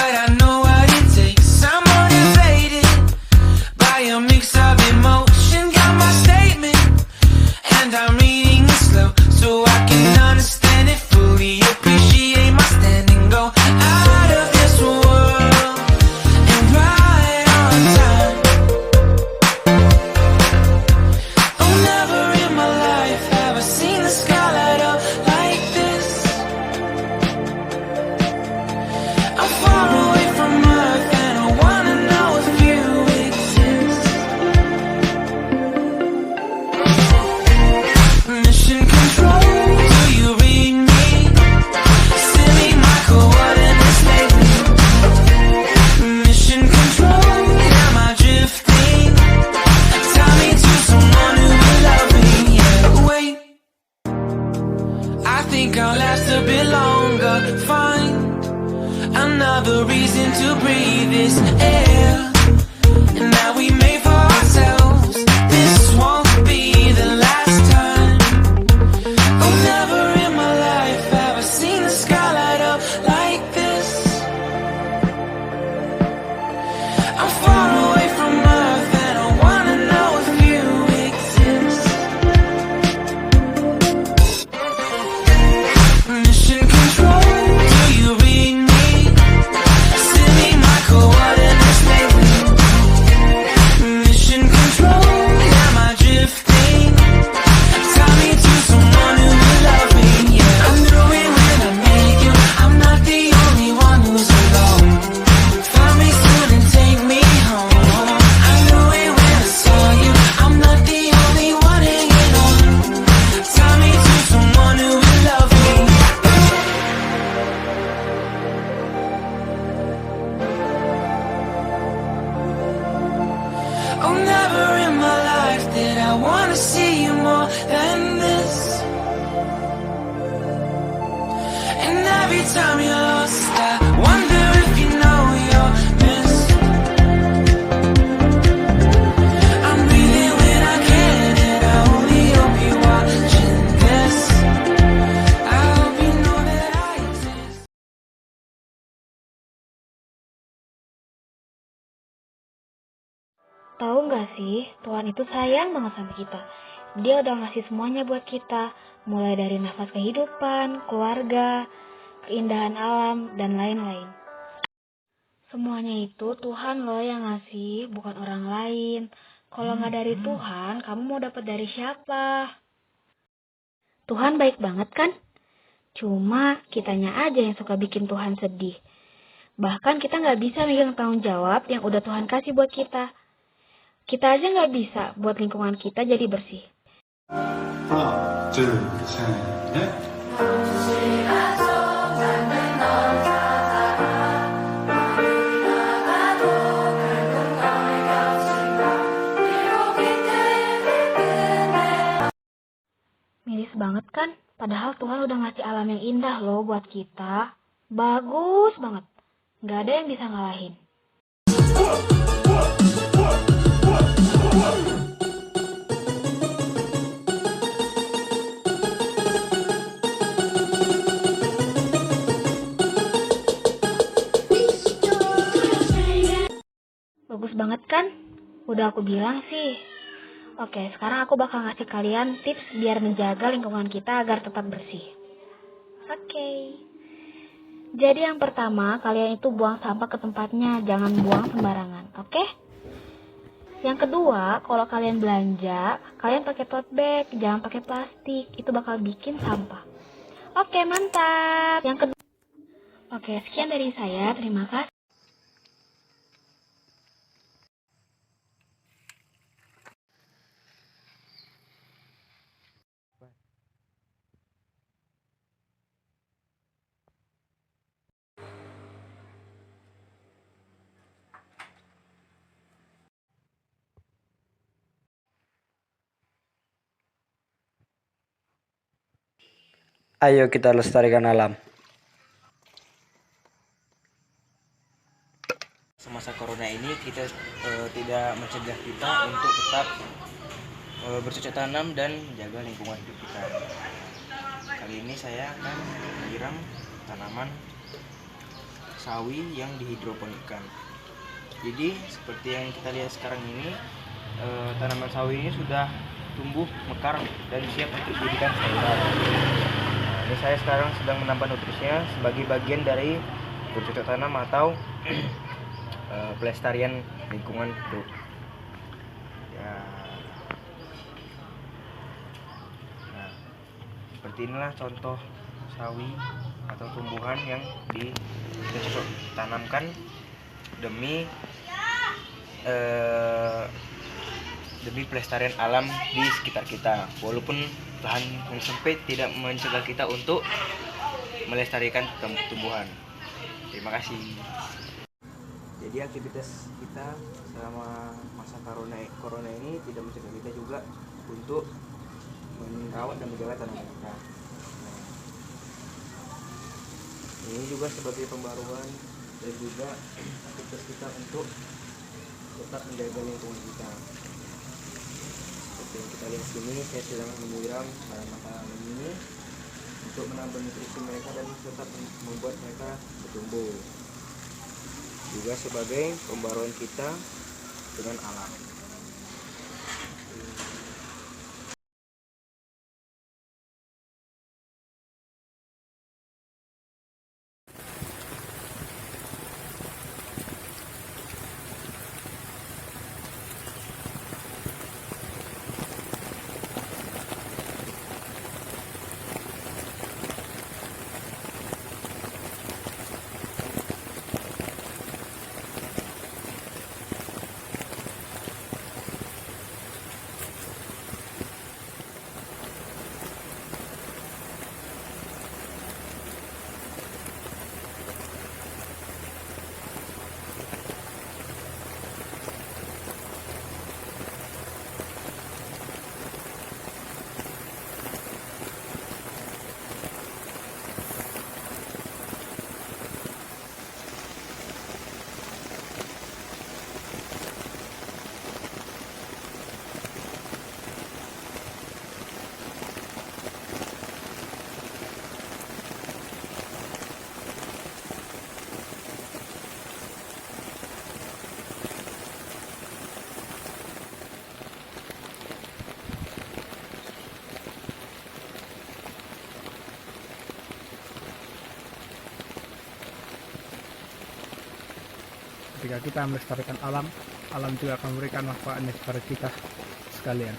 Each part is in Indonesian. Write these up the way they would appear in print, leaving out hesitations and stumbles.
but I know what it takes. I'm motivated by a mix of emotion. Got my statement, and I'm reading it slow so I can understand it fully. Appreciate my stand and go out of this world and right on time. Oh, never in my life have I seen the sky light up like this. I'm far away from Earth and I wanna know if you exist. Mission control, do you read me? Send me my coordinates lately. Mission control, am I drifting? Tie me to someone who will love me. Yeah, wait, I think I'll last a bit longer. Find another reason to breathe this air, and that we made for ourselves. This won't be the last time. Oh, never in my life have I seen the sky light up like this. I'm far away from Earth and I wanna know if you exist. Mission control, do you read me? Send me my coordinates lately. Mission control, am I drifting? Tie me to someone who will love me. Yeah, I knew it when I met you. I'm not the only one who's alone. Find me soon and take me home. I knew it when I saw you. I'm not the only one hanging on. Tie me to someone who will love me. Oh, never in my life did I wanna see you more than this. And every time you're lost, I wonder if you know you're missed. I'm breathing when I can, and I only hope you're watching this. I hope you know that I exist. Tahu nggak sih, Tuhan itu sayang banget sama kita. Dia udah ngasih semuanya buat kita, mulai dari nafas kehidupan, keluarga, keindahan alam, dan lain-lain. Semuanya itu Tuhan loh yang ngasih, bukan orang lain. Kalau nggak dari Tuhan, kamu mau dapat dari siapa? Tuhan baik banget kan? Cuma kitanya aja yang suka bikin Tuhan sedih. Bahkan kita nggak bisa megang tanggung jawab yang udah Tuhan kasih buat kita. Kita aja nggak bisa buat lingkungan kita jadi bersih. 하나, 둘, 셋, 넷. Miris banget kan? Padahal Tuhan udah ngasih alam yang indah loh buat kita. Bagus banget. Nggak ada yang bisa ngalahin. Bagus banget kan? Udah aku bilang sih. Oke, sekarang aku bakal ngasih kalian tips biar menjaga lingkungan kita agar tetap bersih. Oke. Jadi yang pertama, kalian itu buang sampah ke tempatnya, jangan buang sembarangan, oke? Yang kedua, kalau kalian belanja, kalian pakai tote bag, jangan pakai plastik, itu bakal bikin sampah. Oke, mantap. Yang kedua. Oke, sekian dari saya, terima kasih. Ayo kita lestarikan alam. Semasa corona ini kita tidak mencegah kita untuk tetap bercocok tanam dan menjaga lingkungan hidup kita. Kali ini saya akan menyiram tanaman sawi yang dihidroponikkan. Jadi seperti yang kita lihat sekarang ini, tanaman sawi ini sudah tumbuh mekar dan siap untuk dijadikan sayuran. Nah, ini saya sekarang sedang menambah nutrisinya sebagai bagian dari bercocok tanam atau pelestarian lingkungan hidup. Ya. Nah, seperti inilah contoh sawi atau tumbuhan yang kita cocok tanamkan demi pelestarian alam di sekitar kita. Walaupun lahan yang sempit tidak mencegah kita untuk melestarikan tumbuhan. Terima kasih. Jadi aktivitas kita selama masa corona ini tidak mencegah kita juga untuk merawat dan menjaga tanaman kita. Ini juga sebagai pembaruan dan juga aktivitas kita untuk tetap menjaga lingkungan kita. Seperti yang kita lihat sini, saya sedang menyiram tanaman ini untuk menambah nutrisi mereka dan tetap membuat mereka bertumbuh. Juga sebagai pembaruan kita dengan alam. Ketika kita melestarikan alam, alam juga akan memberikan manfaatnya kepada kita sekalian.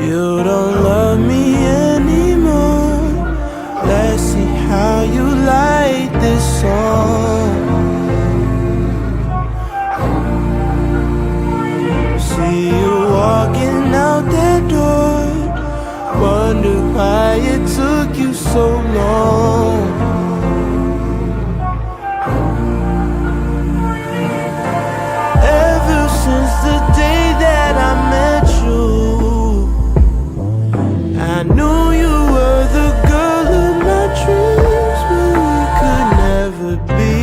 You don't love me anymore. Let's see how you like this song. See you walking out that door. Wonder why it took you so long. Ever since the day that I met you, I knew you were the girl of my dreams, but we could never be.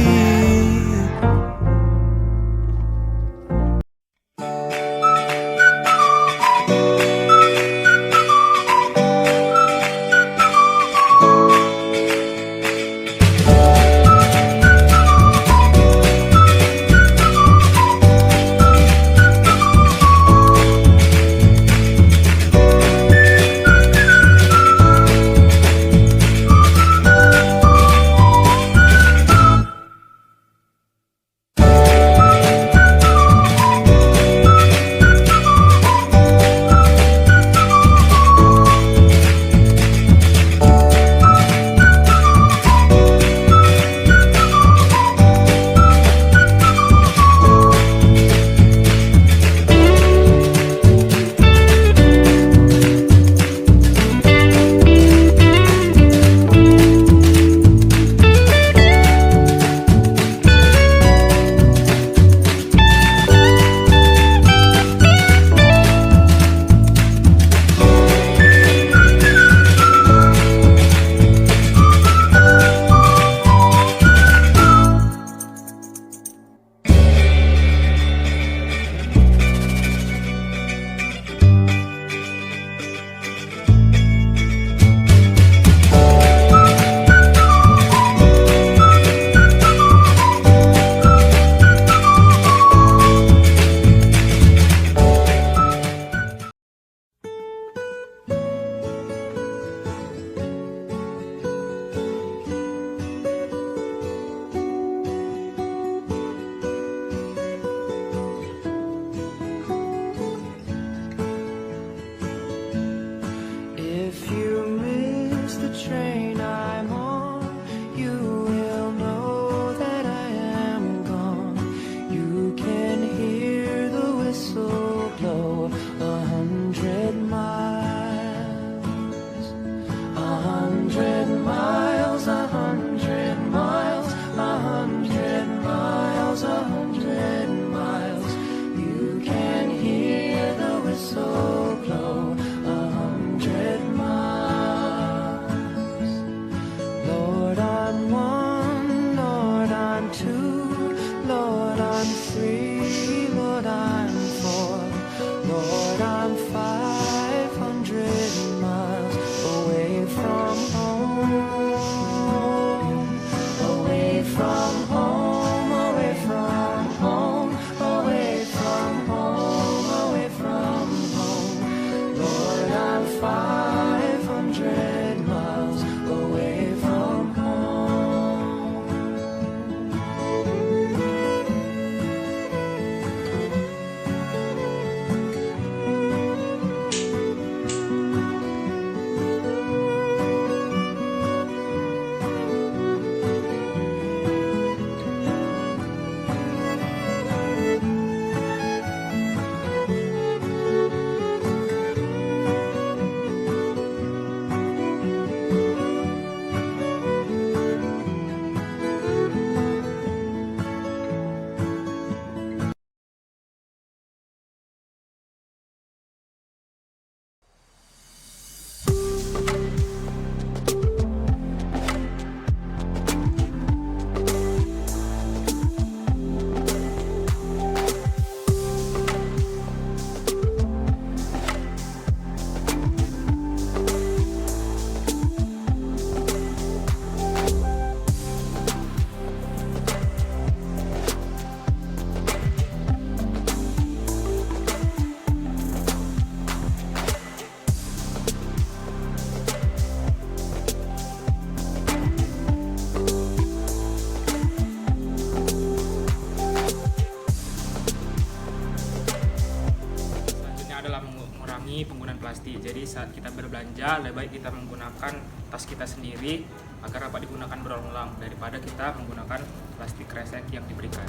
mengurangi penggunaan plastik. Jadi saat kita berbelanja, lebih baik kita menggunakan tas kita sendiri agar dapat digunakan berulang-ulang daripada kita menggunakan plastik kresek yang diberikan.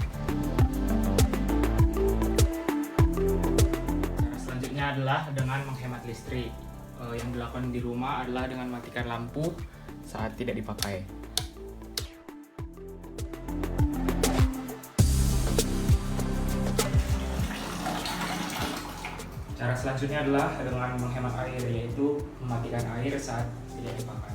Cara selanjutnya adalah dengan menghemat listrik. Yang dilakukan di rumah adalah dengan matikan lampu saat tidak dipakai. Cara selanjutnya adalah dengan menghemat air, yaitu mematikan air saat tidak dipakai.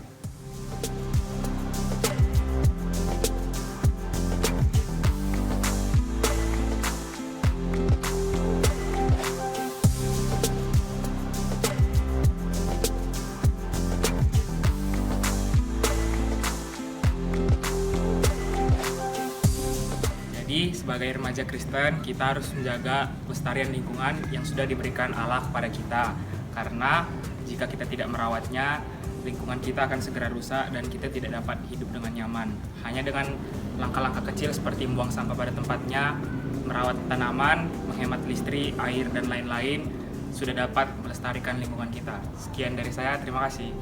Jadi sebagai remaja Kristen, kita harus menjaga pelestarian lingkungan yang sudah diberikan Allah kepada kita. Karena jika kita tidak merawatnya, lingkungan kita akan segera rusak dan kita tidak dapat hidup dengan nyaman. Hanya dengan langkah-langkah kecil seperti membuang sampah pada tempatnya, merawat tanaman, menghemat listrik, air, dan lain-lain, sudah dapat melestarikan lingkungan kita. Sekian dari saya, terima kasih.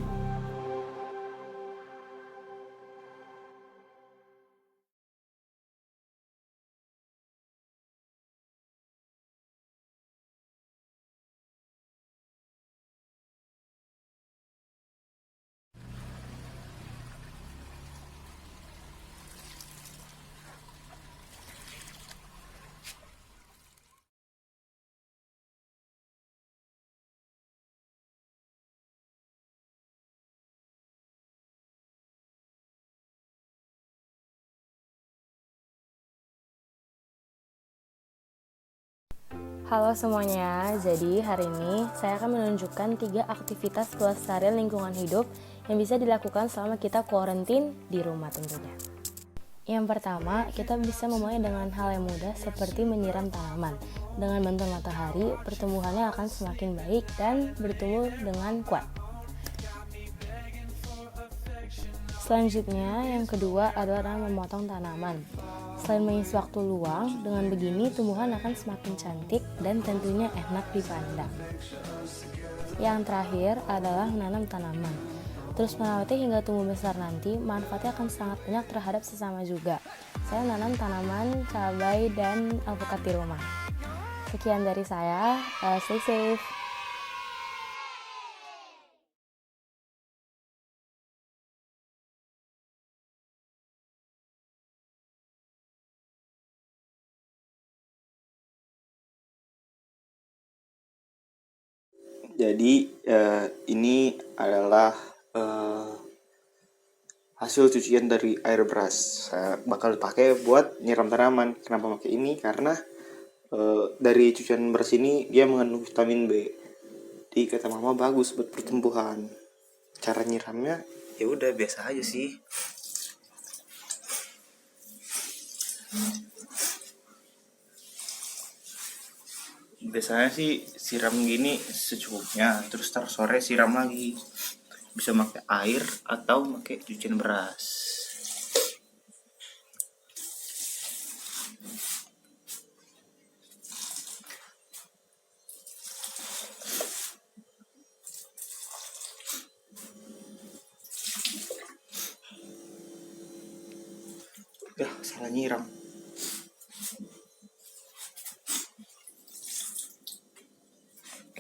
Halo semuanya, jadi hari ini saya akan menunjukkan 3 aktivitas pelestarian lingkungan hidup yang bisa dilakukan selama kita kuarantin di rumah tentunya. Yang pertama, kita bisa memulai dengan hal yang mudah seperti menyiram tanaman. Dengan bantuan matahari, pertumbuhannya akan semakin baik dan bertumbuh dengan kuat. Selanjutnya, yang kedua adalah memotong tanaman. Selain mengisi waktu luang, dengan begini tumbuhan akan semakin cantik dan tentunya enak dipandang. Yang terakhir adalah menanam tanaman. Terus merawatnya hingga tumbuh besar nanti, manfaatnya akan sangat banyak terhadap sesama juga. Saya menanam tanaman, cabai, dan alpukat di rumah. Sekian dari saya, stay safe. Jadi ini adalah hasil cucian dari air brush. Saya bakal pakai buat nyiram tanaman. Kenapa pakai ini? Karena dari cucian brush ini dia mengandung vitamin B. Jadi kata mama bagus buat pertumbuhan. Cara nyiramnya ya udah biasa aja sih. Biasanya sih siram gini secukupnya, terus ntar sore siram lagi. Bisa pakai air atau pakai cucian beras. Ya, salah nyiram.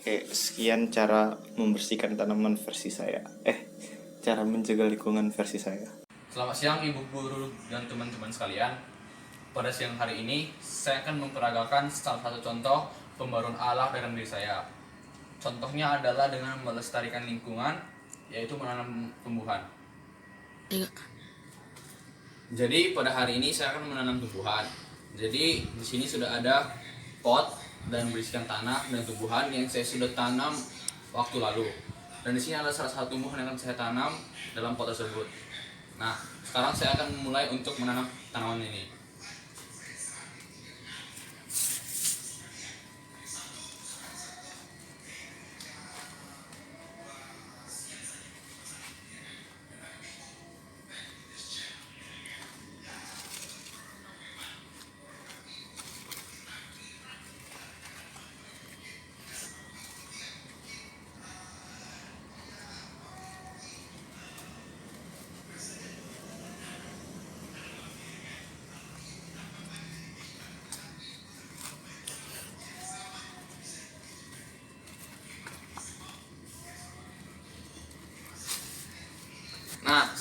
Oke, sekian cara membersihkan tanaman versi saya. Cara menjaga lingkungan versi saya. Selamat siang ibu guru dan teman-teman sekalian. Pada siang hari ini, saya akan memperagakan salah satu contoh pembaruan Allah dalam diri saya. Contohnya adalah dengan melestarikan lingkungan, yaitu menanam tumbuhan. Jadi pada hari ini saya akan menanam tumbuhan. Jadi di sini sudah ada pot dan berisikan tanah dan tumbuhan yang saya sudah tanam waktu lalu. Dan di sini ada salah satu tumbuhan yang akan saya tanam dalam pot tersebut. Nah, sekarang saya akan memulai untuk menanam tanaman ini.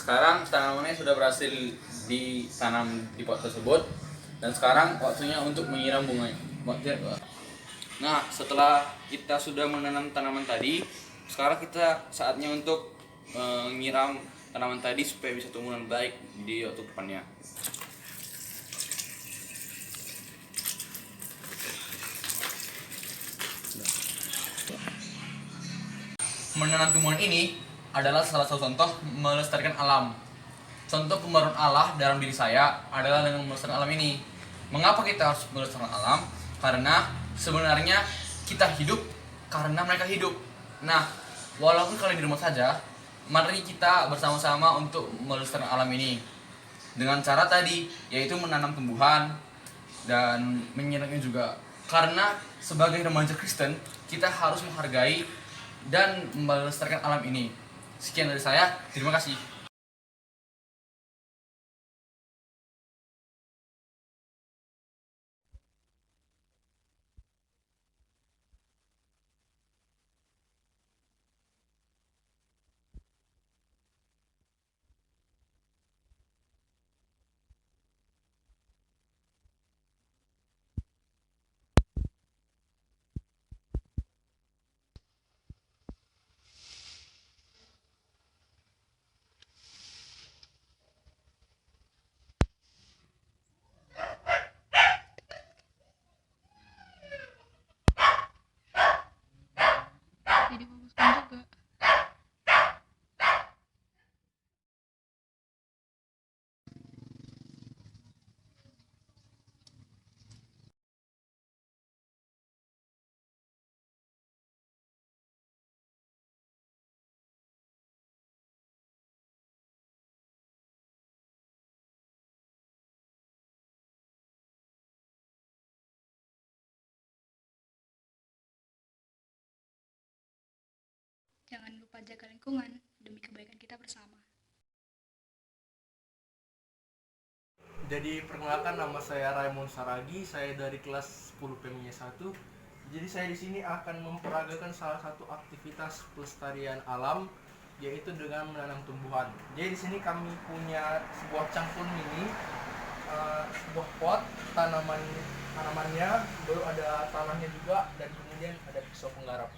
sekarang tanamannya sudah berhasil ditanam di pot tersebut, dan sekarang waktunya untuk menyiram bunganya. Nah, setelah kita sudah menanam tanaman tadi, sekarang kita saatnya untuk menyiram tanaman tadi supaya bisa tumbuh dengan baik di waktu depannya. Menanam tumbuhan ini adalah salah satu contoh melestarikan alam. Contoh pembaruan Allah dalam diri saya adalah dengan melestarikan alam ini. Mengapa kita harus melestarikan alam? Karena sebenarnya kita hidup karena mereka hidup. Nah, walaupun kalian di rumah saja, mari kita bersama-sama untuk melestarikan alam ini dengan cara tadi, yaitu menanam tumbuhan dan menyiramnya juga. Karena sebagai remaja Kristen, kita harus menghargai dan melestarikan alam ini. Sekian dari saya, terima kasih. Jadi fokuskan juga. Jangan lupa jaga lingkungan demi kebaikan kita bersama. Jadi perkenalkan, nama saya Raymond Saragi, saya dari kelas 10 PMI 1. Jadi saya di sini akan memperagakan salah satu aktivitas pelestarian alam, yaitu dengan menanam tumbuhan. Jadi di sini kami punya sebuah cangkul mini, sebuah pot tanamannya, baru ada tanahnya juga, dan kemudian ada pisau penggarap.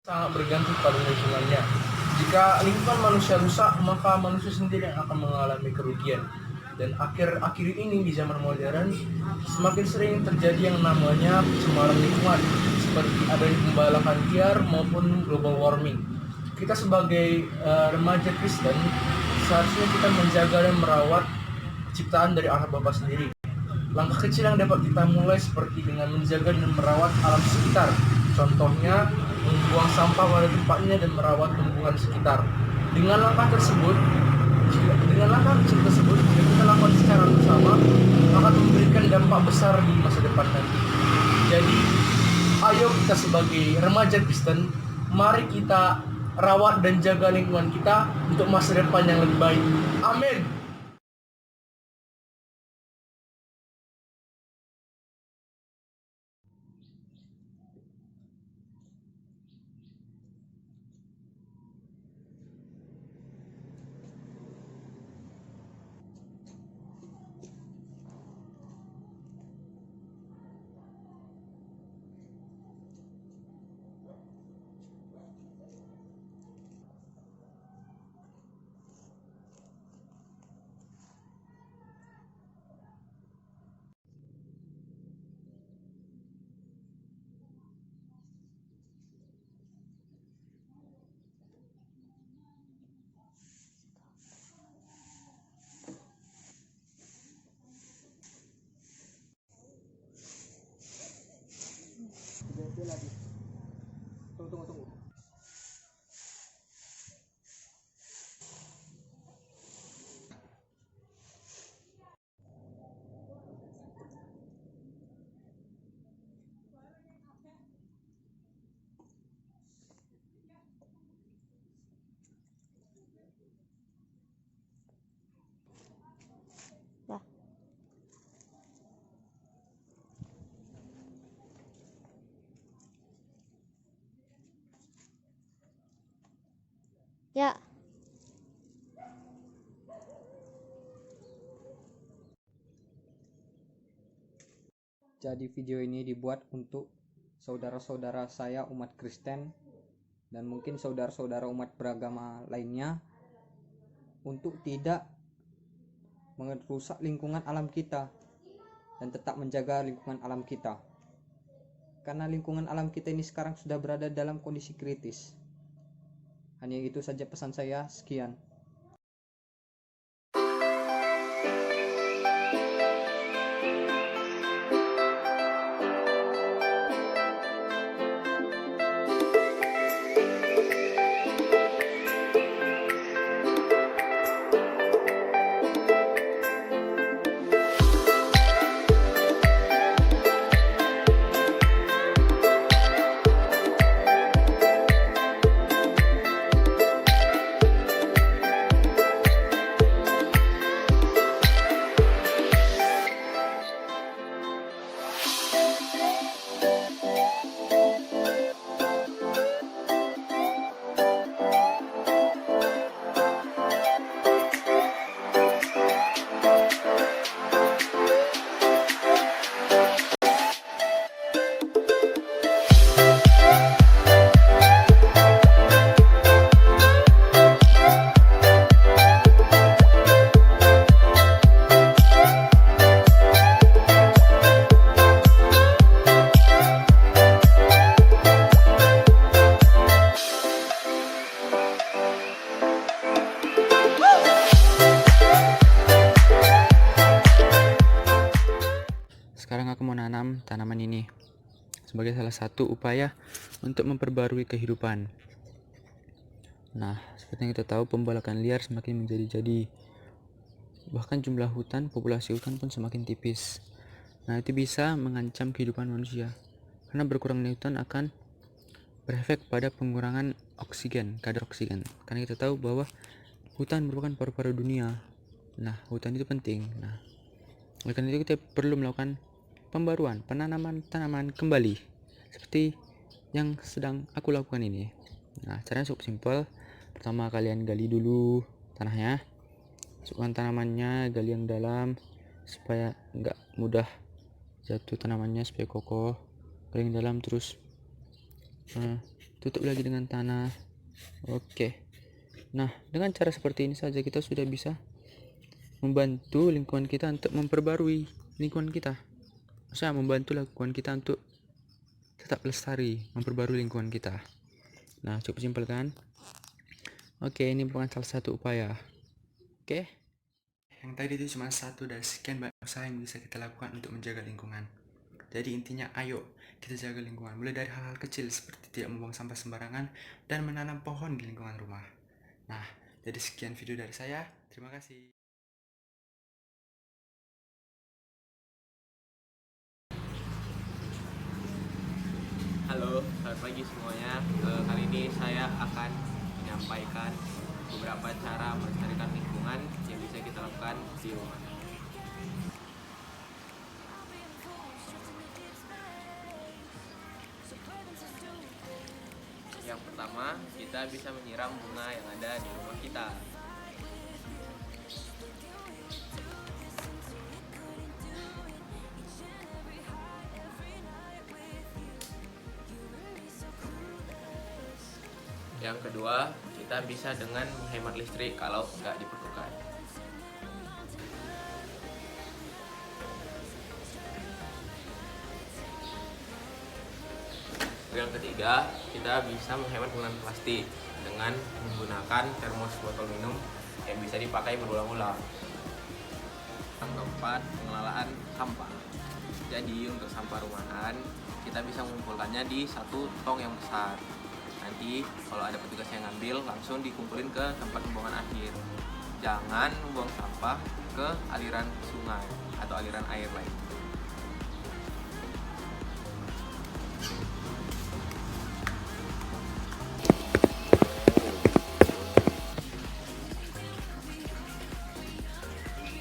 Sangat bergantung pada lingkungannya. Jika lingkungan manusia rusak, maka manusia sendiri yang akan mengalami kerugian. Dan akhir-akhir ini di zaman modern, semakin sering terjadi yang namanya pencemaran lingkungan, seperti adanya pembalakan liar maupun global warming. Kita sebagai remaja Kristen, seharusnya kita menjaga dan merawat ciptaan dari Allah Bapa sendiri. Langkah kecil yang dapat kita mulai seperti dengan menjaga dan merawat alam sekitar. Contohnya membuang sampah pada tempatnya dan merawat tumbuhan sekitar. Dengan langkah tersebut, jika kita lakukan secara bersama, akan memberikan dampak besar di masa depan nanti. Jadi, ayo kita sebagai remaja Kristen, mari kita rawat dan jaga lingkungan kita untuk masa depan yang lebih baik. Amin. Tunggu. Ya. Jadi video ini dibuat untuk saudara-saudara saya umat Kristen dan mungkin saudara-saudara umat beragama lainnya untuk tidak merusak lingkungan alam kita dan tetap menjaga lingkungan alam kita. Karena lingkungan alam kita ini sekarang sudah berada dalam kondisi kritis. Hanya itu saja pesan saya, sekian. Sekarang aku mau nanam tanaman ini sebagai salah satu upaya untuk memperbarui kehidupan. Nah, seperti yang kita tahu, pembalakan liar semakin menjadi-jadi. Bahkan jumlah hutan, populasi hutan pun semakin tipis. Nah, itu bisa mengancam kehidupan manusia. Karena berkurangnya hutan akan berefek pada pengurangan oksigen, kadar oksigen. Karena kita tahu bahwa hutan merupakan paru-paru dunia. Nah, hutan itu penting. Nah, oleh karena itu kita perlu melakukan pembaruan, penanaman tanaman kembali seperti yang sedang aku lakukan ini. Nah, caranya cukup simpel. Pertama, kalian gali dulu tanahnya, masukkan tanamannya, gali yang dalam supaya nggak mudah jatuh tanamannya, supaya kokoh. Gali yang dalam, terus tutup lagi dengan tanah. Oke. Nah, dengan cara seperti ini saja kita sudah bisa membantu lingkungan kita untuk memperbarui lingkungan kita. Maksudnya membantu lingkungan kita untuk tetap lestari, memperbarui lingkungan kita. Nah, cukup simpel kan? Oke, ini bukan salah satu upaya. Oke. Yang tadi itu cuma satu dari sekian banyak usaha yang bisa kita lakukan untuk menjaga lingkungan. Jadi intinya ayo kita jaga lingkungan, mulai dari hal-hal kecil seperti tidak membuang sampah sembarangan dan menanam pohon di lingkungan rumah. Nah, jadi sekian video dari saya. Terima kasih. Halo, selamat pagi semuanya. Kali ini saya akan menyampaikan beberapa cara melestarikan lingkungan yang bisa kita lakukan di rumah. Yang pertama, kita bisa menyiram bunga yang ada di rumah kita. Yang kedua, kita bisa dengan menghemat listrik kalau nggak diperlukan. Yang ketiga, kita bisa menghemat penggunaan plastik dengan menggunakan termos botol minum yang bisa dipakai berulang-ulang. Yang keempat, pengelolaan sampah. Jadi untuk sampah rumahan, kita bisa mengumpulkannya di satu tong yang besar. Nanti kalau ada petugas yang ngambil, langsung dikumpulin ke tempat pembuangan akhir. Jangan membuang sampah ke aliran sungai atau aliran air lain.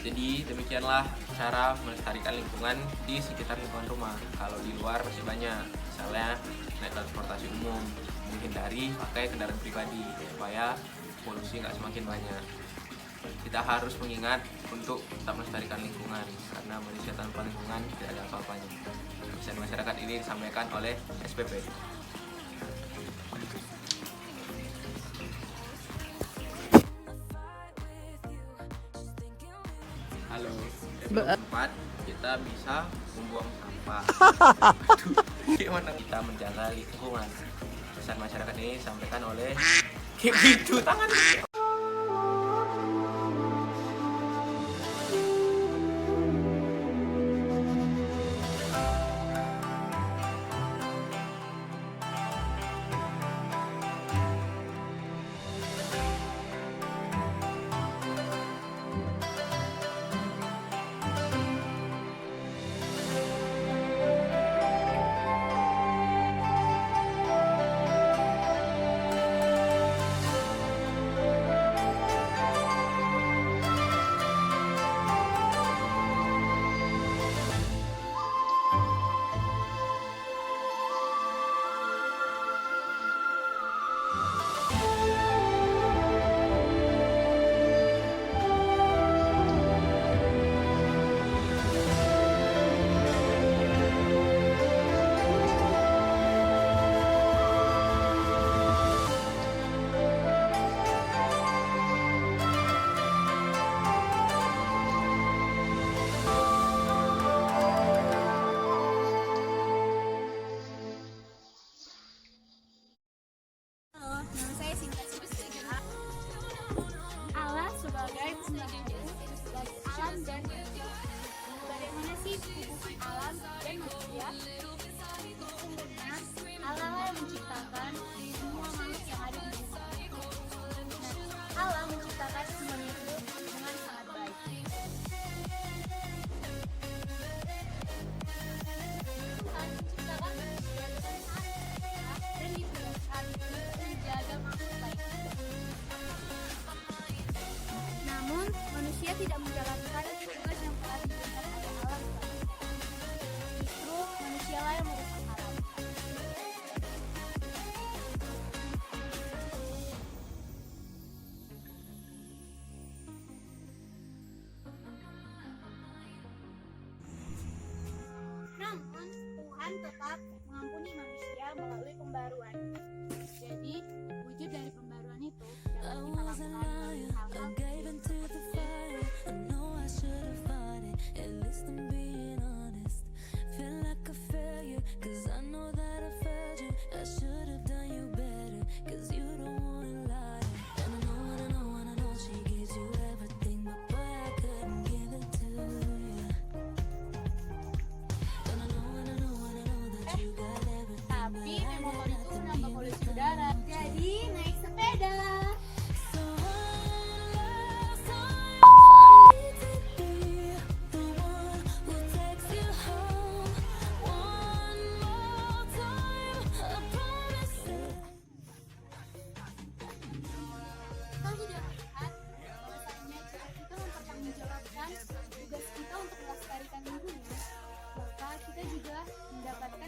Jadi demikianlah cara melestarikan lingkungan di sekitar lingkungan rumah. Kalau di luar masih banyak, misalnya naik transportasi umum, menghindari pakai kendaraan pribadi supaya polusi nggak semakin banyak. Kita harus mengingat untuk tetap melestarikan lingkungan karena manusia tanpa lingkungan tidak ada apa-apanya. Pesan masyarakat ini disampaikan oleh SPP. Halo, yang keempat, kita bisa membuang sampah. Aduh, gimana kita menjaga lingkungan? Pesan masyarakat ini disampaikan oleh gitu tangan. Allah sebagai pembantu bagi alam dan manusia. Bagaimana sih hubungan alam dan manusia? Sesungguhnya Allah lah yang menciptakan semua makhluk yang ada di bumi. Nah, Allah menciptakan semuanya itu dengan sangat baik. Tuhan menciptakan manusia dengan sangat baik dan ditugaskan untuk menjaga makhluk lainnya. Namun, manusia tidak menjalankan tugas yang telah diberikan oleh alam. Justru, manusialah yang merusak alam. Namun, Tuhan tetap mengampuni manusia melalui pembaruan. Jadi, wujud dari pembaruan itu dapat kita lakukan hal-hal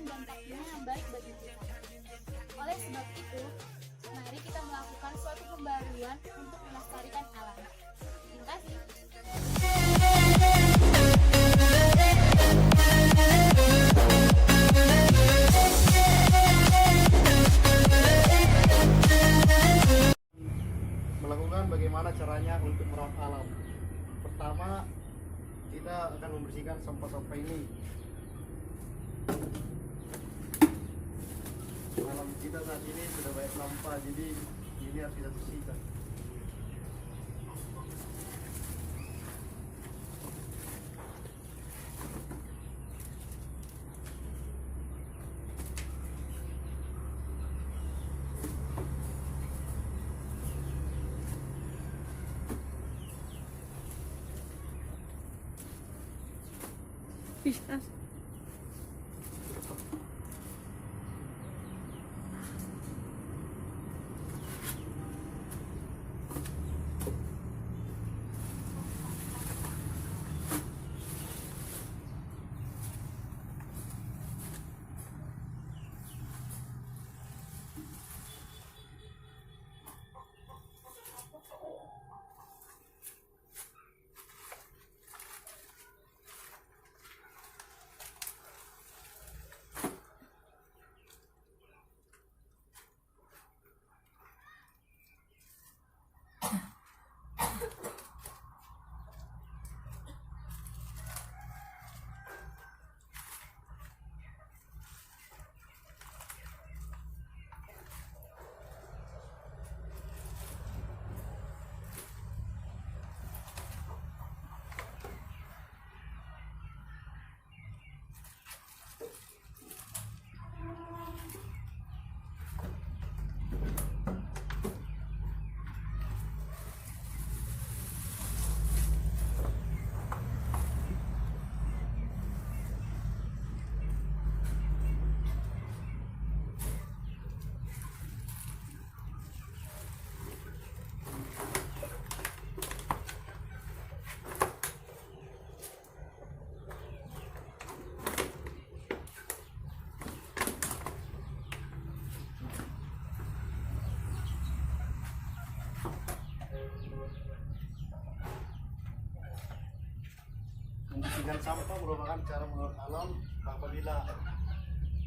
dan pastinya yang baik bagi kita. Oleh sebab itu, mari kita melakukan suatu pembaruan untuk melestarikan alam. Terima kasih. Melakukan bagaimana caranya untuk merawat alam. Pertama, kita akan membersihkan sampah-sampah ini. Alam kita saat ini sudah banyak sampah, jadi ini harus kita bersihkan. Membersihkan sampah merupakan cara merawat alam. Apabila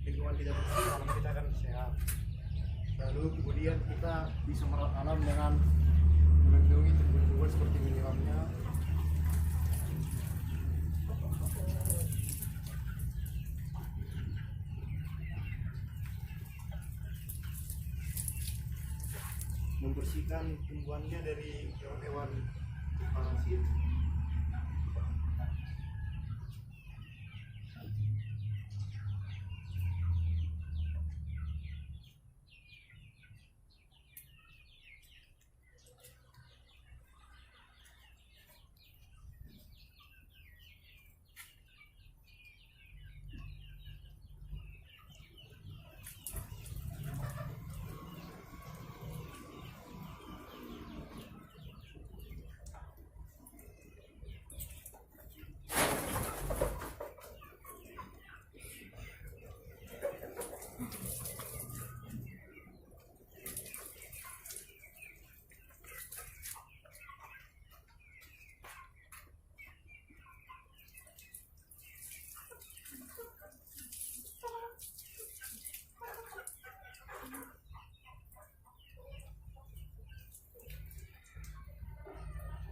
lingkungan kita bersih, alam kita akan sehat. Lalu kemudian kita bisa merawat alam dengan melindungi tumbuhan seperti menyiramnya, membersihkan tumbuhannya dari hewan-hewan parasit.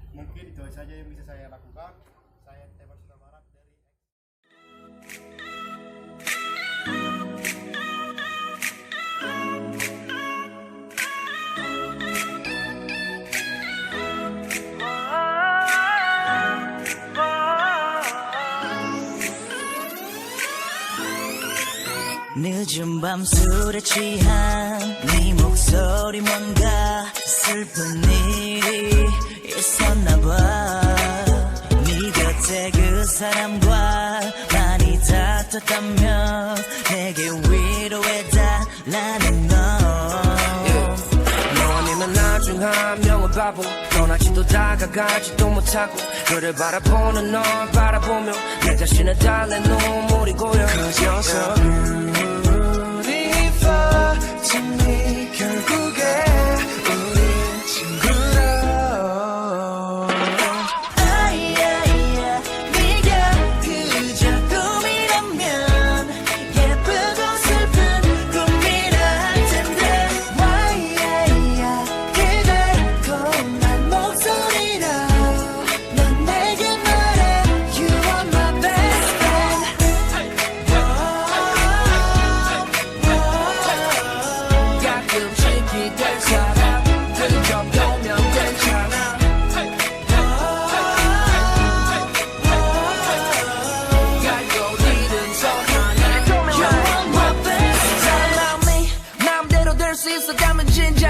Mungkin itu saja yang bisa saya lakukan. Saya Tebar Suta Barat dari 늦은 밤 술에 취한 네 목소리 뭔가 슬픈 일이 있었나봐. 네 곁에 그 사람과 많이 다퉜다며 내게 위로해달라는 너. 너와 내면 나중 한 명은 바보. 떠나지도 다가가지도 못하고 그를 바라보는 널 바라보며 내 자신을 달래 눈물이 고여. 그저서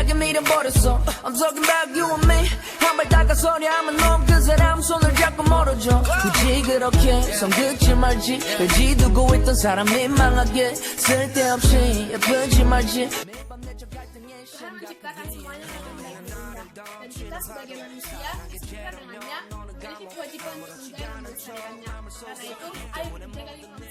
내게 밀어버렸어. I'm talking about you and me. 한 발 다가서려 하면 넌 그 사람 손을 잡고 멀어져. 굳이 그렇게 손 긋지 말지. 의지 두고 있던 사람 민망하게 쓸데없이 예쁘지 말지. Tuhan menciptakan semuanya dengan baik dan indah, dan kita sebagai manusia disebutkan dengannya memiliki kewajiban untuk menjaga kebersihannya. Karena itu, ayo menjaga lingkungan